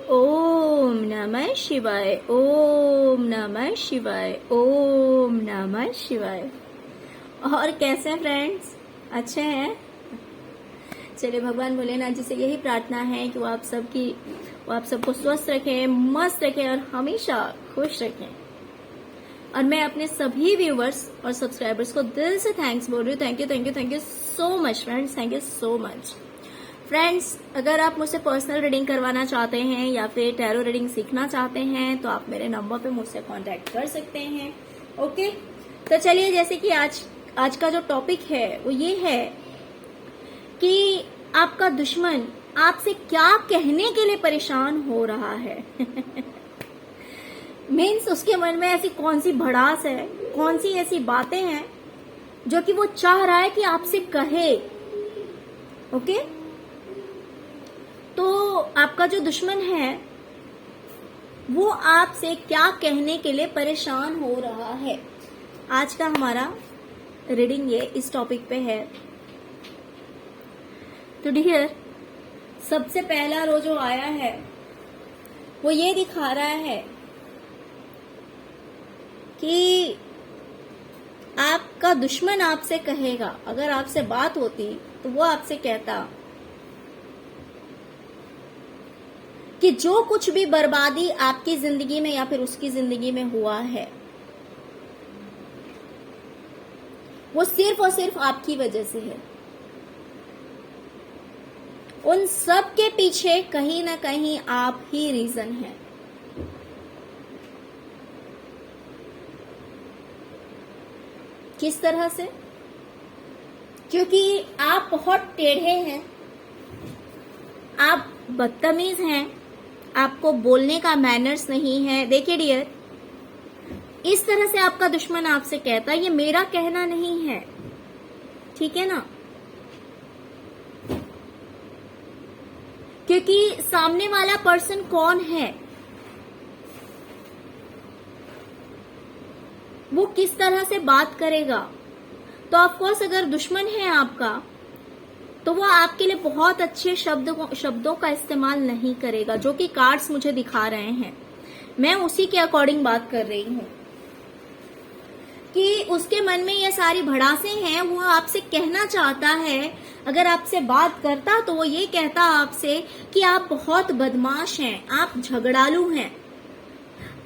ओम नमः शिवाय, ओम नमः शिवाय, ओम नमः शिवाय। और कैसे हैं फ्रेंड्स, अच्छे हैं? चलिए भगवान भोलेनाथ जी से यही प्रार्थना है कि वो आप सबको स्वस्थ रखें, मस्त रखें और हमेशा खुश रखें। और मैं अपने सभी व्यूवर्स और सब्सक्राइबर्स को दिल से थैंक्स बोल रही हूँ। Thank you so much friends, thank you so much friends. अगर आप मुझसे पर्सनल रीडिंग करवाना चाहते हैं या फिर टैरो रीडिंग सीखना चाहते हैं तो आप मेरे नंबर पे मुझसे कांटेक्ट कर सकते हैं। ओके, तो चलिए, जैसे कि आज का जो टॉपिक है वो ये है कि आपका दुश्मन आपसे क्या कहने के लिए परेशान हो रहा है। मीन्स उसके मन में ऐसी कौन सी भड़ास है, कौन सी ऐसी बातें हैं जो कि वो चाह रहा है कि आपसे कहे। ओके, तो आपका जो दुश्मन है वो आपसे क्या कहने के लिए परेशान हो रहा है, आज का हमारा रीडिंग ये इस टॉपिक पे है। तो डियर, सबसे पहला रो जो आया है वो ये दिखा रहा है कि आपका दुश्मन आपसे कहेगा, अगर आपसे बात होती तो वो आपसे कहता कि जो कुछ भी बर्बादी आपकी जिंदगी में या फिर उसकी जिंदगी में हुआ है वो सिर्फ और सिर्फ आपकी वजह से है। उन सब के पीछे कहीं ना कहीं आप ही रीजन है। किस तरह से? क्योंकि आप बहुत टेढ़े हैं, आप बदतमीज हैं, आपको बोलने का मैनर्स नहीं है। देखिए डियर, इस तरह से आपका दुश्मन आपसे कहता है, ये मेरा कहना नहीं है, ठीक है ना? क्योंकि सामने वाला पर्सन कौन है, वो किस तरह से बात करेगा, तो ऑफ कोर्स अगर दुश्मन है आपका तो वो आपके लिए बहुत अच्छे शब्दों का इस्तेमाल नहीं करेगा, जो कि कार्ड्स मुझे दिखा रहे हैं। मैं उसी के अकॉर्डिंग बात कर रही हूं कि उसके मन में ये सारी भड़ासें हैं। वो आपसे कहना चाहता है, अगर आपसे बात करता तो वो ये कहता आपसे कि आप बहुत बदमाश हैं, आप झगड़ालू हैं,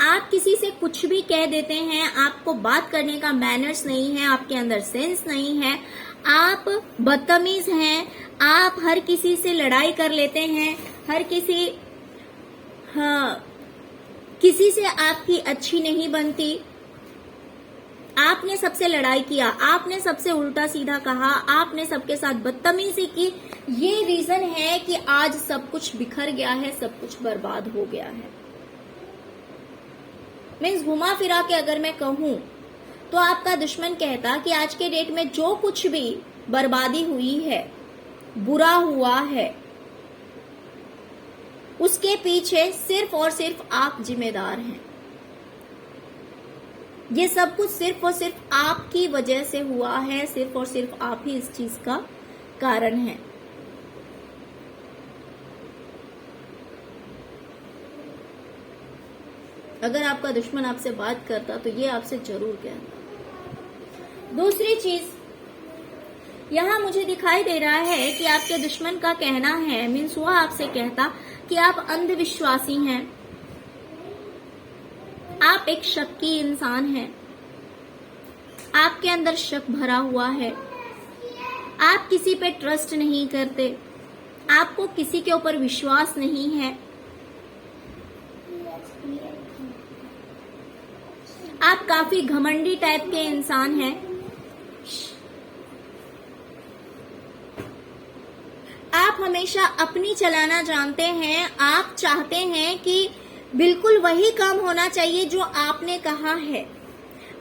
आप किसी से कुछ भी कह देते हैं, आपको बात करने का मैनर्स नहीं है, आपके अंदर सेंस नहीं है, आप बदतमीज हैं, आप हर किसी से लड़ाई कर लेते हैं, किसी से आपकी अच्छी नहीं बनती, आपने सबसे लड़ाई किया, आपने सबसे उल्टा सीधा कहा, आपने सबके साथ बदतमीजी की। ये रीजन है कि आज सब कुछ बिखर गया है, सब कुछ बर्बाद हो गया है। मीन्स घुमा फिरा के अगर मैं कहूं तो आपका दुश्मन कहता कि आज के डेट में जो कुछ भी बर्बादी हुई है, बुरा हुआ है, उसके पीछे सिर्फ और सिर्फ आप जिम्मेदार हैं। ये सब कुछ सिर्फ और सिर्फ आपकी वजह से हुआ है, सिर्फ और सिर्फ आप ही इस चीज का कारण है। अगर आपका दुश्मन आपसे बात करता तो ये आपसे जरूर कहता। दूसरी चीज यहां मुझे दिखाई दे रहा है कि आपके दुश्मन का कहना है, मीन्स वो आपसे कहता कि आप अंधविश्वासी हैं, आप एक शक्की इंसान हैं, आपके अंदर शक भरा हुआ है, आप किसी पे ट्रस्ट नहीं करते, आपको किसी के ऊपर विश्वास नहीं है, आप काफी घमंडी टाइप के इंसान हैं, आप हमेशा अपनी चलाना जानते हैं, आप चाहते हैं कि बिल्कुल वही काम होना चाहिए जो आपने कहा है,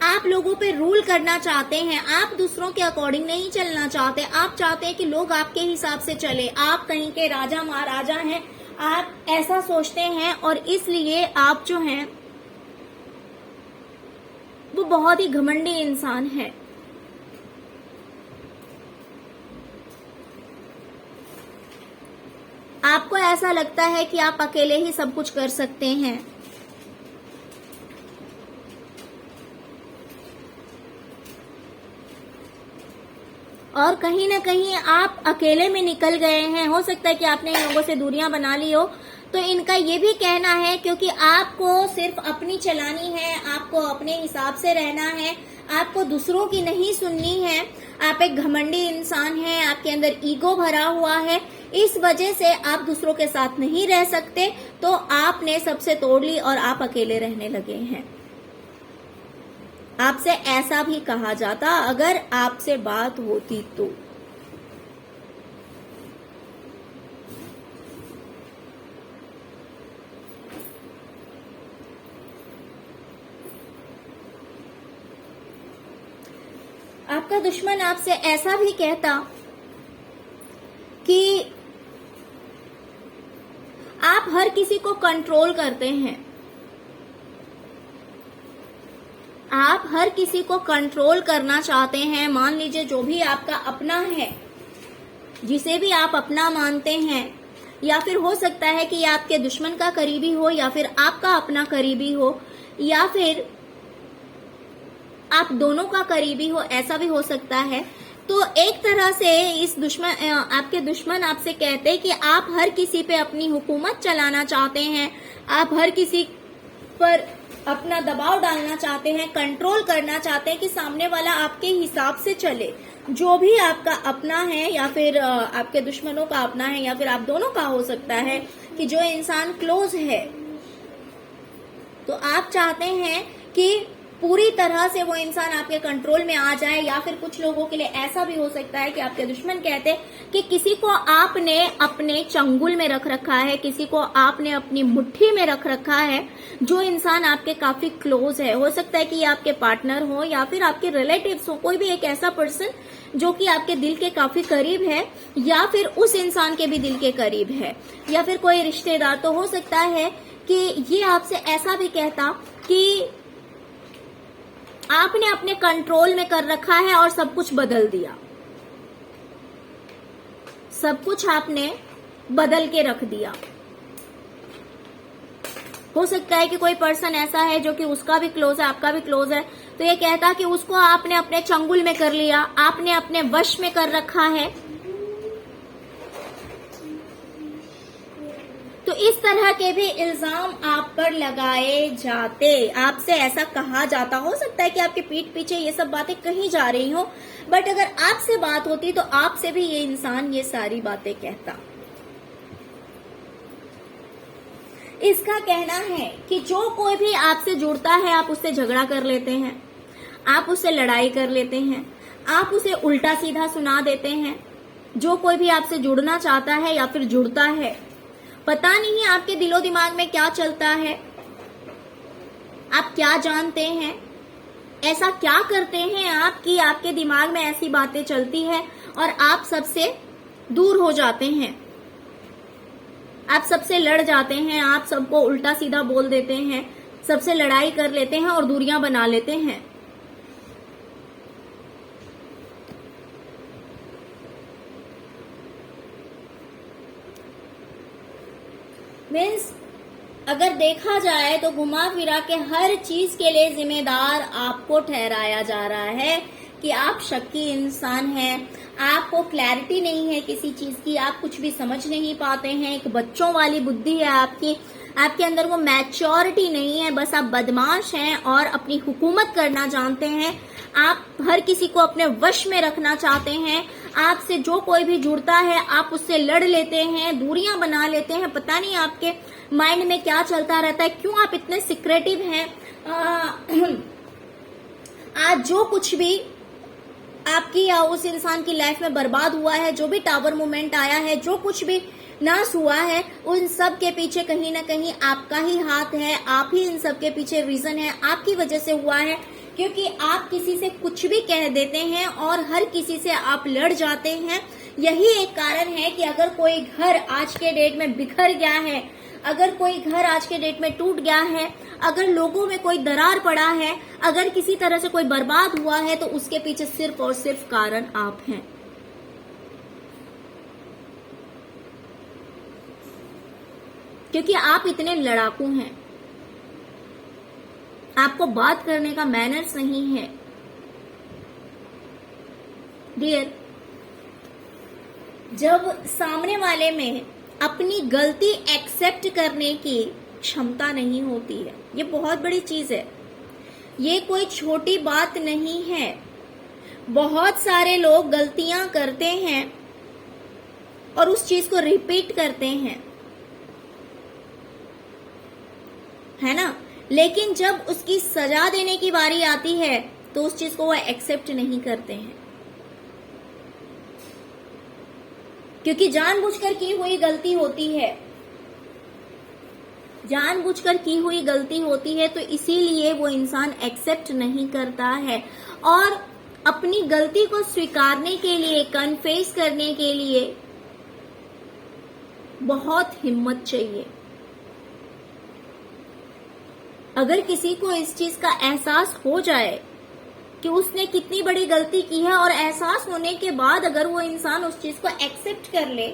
आप लोगों पे रूल करना चाहते हैं, आप दूसरों के अकॉर्डिंग नहीं चलना चाहते, आप चाहते हैं कि लोग आपके हिसाब से चले, आप कहीं के राजा महाराजा हैं, आप ऐसा सोचते हैं। और इसलिए आप जो हैं वो बहुत ही घमंडी इंसान है। आपको ऐसा लगता है कि आप अकेले ही सब कुछ कर सकते हैं। और कहीं ना कहीं आप अकेले में निकल गए हैं। हो सकता है कि आपने इन लोगों से दूरियां बना ली हो। तो इनका ये भी कहना है क्योंकि आपको सिर्फ अपनी चलानी है, आपको अपने हिसाब से रहना है, आपको दूसरों की नहीं सुननी है। आप एक घमंडी इंसान हैं, आपके अंदर ईगो भरा हुआ है, इस वजह से आप दूसरों के साथ नहीं रह सकते। तो आपने सबसे तोड़ ली और आप अकेले रहने लगे हैं। आपसे ऐसा भी कहा जाता अगर आपसे बात होती तो। आपका दुश्मन आपसे ऐसा भी कहता कि आप हर किसी को कंट्रोल करते हैं, आप हर किसी को कंट्रोल करना चाहते हैं। मान लीजिए जो भी आपका अपना है, जिसे भी आप अपना मानते हैं, या फिर हो सकता है कि आपके दुश्मन का करीबी हो या फिर आपका अपना करीबी हो, या फिर आप दोनों का करीबी हो, ऐसा भी हो सकता है। तो एक तरह से इस आपके दुश्मन आपसे कहते हैं कि आप हर किसी पे अपनी हुकूमत चलाना चाहते हैं, आप हर किसी पर अपना दबाव डालना चाहते हैं, कंट्रोल करना चाहते हैं कि सामने वाला आपके हिसाब से चले। जो भी आपका अपना है या फिर आपके दुश्मनों का अपना है या फिर आप दोनों का हो सकता है कि जो इंसान क्लोज है, तो आप चाहते हैं कि पूरी तरह से वो इंसान आपके कंट्रोल में आ जाए। या फिर कुछ लोगों के लिए ऐसा भी हो सकता है कि आपके दुश्मन कहते हैं कि किसी को आपने अपने चंगुल में रख रखा है, किसी को आपने अपनी मुट्ठी में रख रखा है, जो इंसान आपके काफी क्लोज है। हो सकता है कि ये आपके पार्टनर हो या फिर आपके रिलेटिव्स हो, कोई भी एक ऐसा पर्सन जो कि आपके दिल के काफी करीब है या फिर उस इंसान के भी दिल के करीब है, या फिर कोई रिश्तेदार। तो हो सकता है कि ये आपसे ऐसा भी कहता कि आपने अपने कंट्रोल में कर रखा है और सब कुछ बदल दिया, सब कुछ आपने बदल के रख दिया। हो सकता है कि कोई पर्सन ऐसा है जो कि उसका भी क्लोज है, आपका भी क्लोज है, तो ये कहता कि उसको आपने अपने चंगुल में कर लिया, आपने अपने वश में कर रखा है। तो इस तरह के भी इल्जाम आप पर लगाए जाते, आपसे ऐसा कहा जाता। हो सकता है कि आपके पीठ पीछे ये सब बातें कही जा रही हो, बट अगर आपसे बात होती तो आपसे भी ये इंसान ये सारी बातें कहता। इसका कहना है कि जो कोई भी आपसे जुड़ता है, आप उससे झगड़ा कर लेते हैं, आप उससे लड़ाई कर लेते हैं, आप उसे उल्टा सीधा सुना देते हैं। जो कोई भी आपसे जुड़ना चाहता है या फिर जुड़ता है, पता नहीं आपके दिलो दिमाग में क्या चलता है, आप क्या जानते हैं, ऐसा क्या करते हैं आप कि आपके दिमाग में ऐसी बातें चलती है और आप सबसे दूर हो जाते हैं, आप सबसे लड़ जाते हैं, आप सबको उल्टा सीधा बोल देते हैं, सबसे लड़ाई कर लेते हैं और दूरियां बना लेते हैं। मीन्स अगर देखा जाए तो घुमा फिरा के हर चीज के लिए जिम्मेदार आपको ठहराया जा रहा है कि आप शक्की इंसान हैं, आपको क्लैरिटी नहीं है किसी चीज की, आप कुछ भी समझ नहीं पाते हैं, एक बच्चों वाली बुद्धि है आपकी, आपके अंदर वो मैच्योरिटी नहीं है, बस आप बदमाश हैं और अपनी हुकूमत करना जानते हैं, आप हर किसी को अपने वश में रखना चाहते हैं। आपसे जो कोई भी जुड़ता है आप उससे लड़ लेते हैं, दूरियां बना लेते हैं। पता नहीं आपके माइंड में क्या चलता रहता है, क्यों आप इतने सिक्रेटिव हैं। आज जो कुछ भी आपकी या उस इंसान की लाइफ में बर्बाद हुआ है, जो भी टावर मूवमेंट आया है, जो कुछ भी नाश हुआ है, उन सब के पीछे कहीं ना कहीं आपका ही हाथ है, आप ही इन सब के पीछे रीजन है, आपकी वजह से हुआ है। क्योंकि आप किसी से कुछ भी कह देते हैं और हर किसी से आप लड़ जाते हैं। यही एक कारण है कि अगर कोई घर आज के डेट में बिखर गया है, अगर कोई घर आज के डेट में टूट गया है, अगर लोगों में कोई दरार पड़ा है, अगर किसी तरह से कोई बर्बाद हुआ है, तो उसके पीछे सिर्फ और सिर्फ कारण आप हैं। क्योंकि आप इतने लड़ाकू हैं, आपको बात करने का मैनर्स नहीं है। डियर, जब सामने वाले में अपनी गलती एक्सेप्ट करने की क्षमता नहीं होती है, ये बहुत बड़ी चीज है, ये कोई छोटी बात नहीं है। बहुत सारे लोग गलतियां करते हैं और उस चीज को रिपीट करते हैं, है ना, लेकिन जब उसकी सजा देने की बारी आती है तो उस चीज को वो एक्सेप्ट नहीं करते हैं, क्योंकि जानबूझकर की हुई गलती होती है, जानबूझकर की हुई गलती होती है, तो इसीलिए वो इंसान एक्सेप्ट नहीं करता है। और अपनी गलती को स्वीकारने के लिए, कन्फेस करने के लिए बहुत हिम्मत चाहिए। अगर किसी को इस चीज का एहसास हो जाए कि उसने कितनी बड़ी गलती की है, और एहसास होने के बाद अगर वो इंसान उस चीज को एक्सेप्ट कर ले,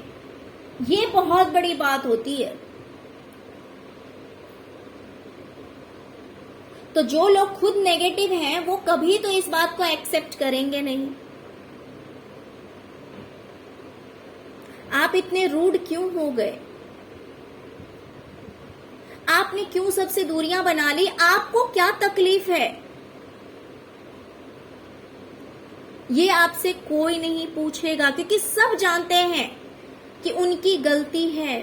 ये बहुत बड़ी बात होती है। तो जो लोग खुद नेगेटिव हैं, वो कभी तो इस बात को एक्सेप्ट करेंगे नहीं। आप इतने रूड क्यों हो गए? आपने क्यों सबसे दूरियां बना ली? आपको क्या तकलीफ है? ये आपसे कोई नहीं पूछेगा, क्योंकि सब जानते हैं कि उनकी गलती है।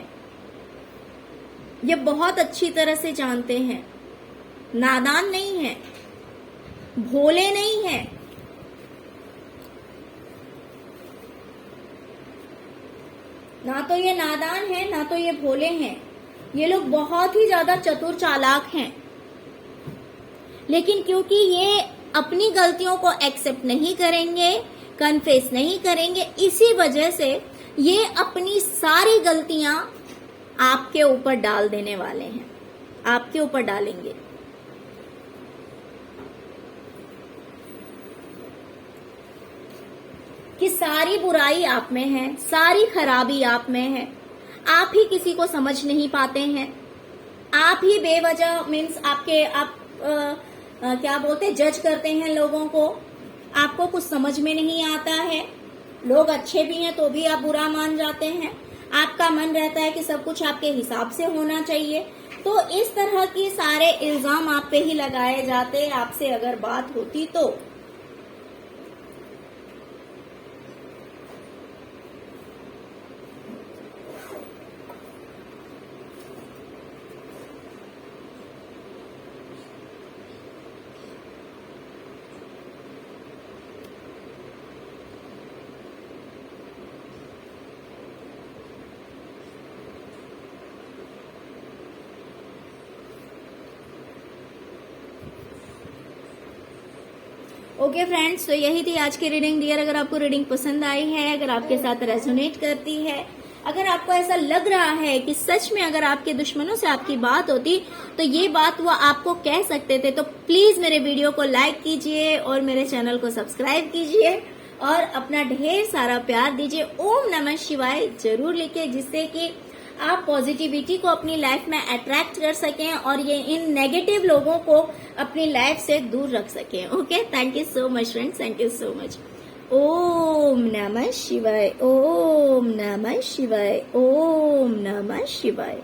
ये बहुत अच्छी तरह से जानते हैं, नादान नहीं है, भोले नहीं है। ना तो ये नादान है, ना तो ये भोले हैं। ये लोग बहुत ही ज्यादा चतुर चालाक हैं, लेकिन क्योंकि ये अपनी गलतियों को एक्सेप्ट नहीं करेंगे, कन्फेस नहीं करेंगे, इसी वजह से ये अपनी सारी गलतियां आपके ऊपर डाल देने वाले हैं, आपके ऊपर डालेंगे। कि सारी बुराई आप में है, सारी खराबी आप में है, आप ही किसी को समझ नहीं पाते हैं, आप ही बेवजह मीन्स आप क्या बोलते, जज करते हैं लोगों को, आपको कुछ समझ में नहीं आता है। लोग अच्छे भी हैं तो भी आप बुरा मान जाते हैं, आपका मन रहता है कि सब कुछ आपके हिसाब से होना चाहिए। तो इस तरह की सारे इल्जाम आप पे ही लगाए जाते, आपसे अगर बात होती तो। ओके फ्रेंड्स, तो यही थी आज की रीडिंग। डियर, अगर आपको रीडिंग पसंद आई है, अगर आपके साथ रेजोनेट करती है, अगर आपको ऐसा लग रहा है कि सच में अगर आपके दुश्मनों से आपकी बात होती तो ये बात वो आपको कह सकते थे, तो प्लीज मेरे वीडियो को लाइक कीजिए और मेरे चैनल को सब्सक्राइब कीजिए और अपना ढेर सारा प्यार दीजिए। ओम नमः शिवाय जरूर लिखिए, जिससे कि आप पॉजिटिविटी को अपनी लाइफ में अट्रैक्ट कर सकें और ये इन नेगेटिव लोगों को अपनी लाइफ से दूर रख सकें। Okay, thank you so much friends, thank you so much. ओम नमः शिवाय, ओम नमः शिवाय, ओम नमः शिवाय।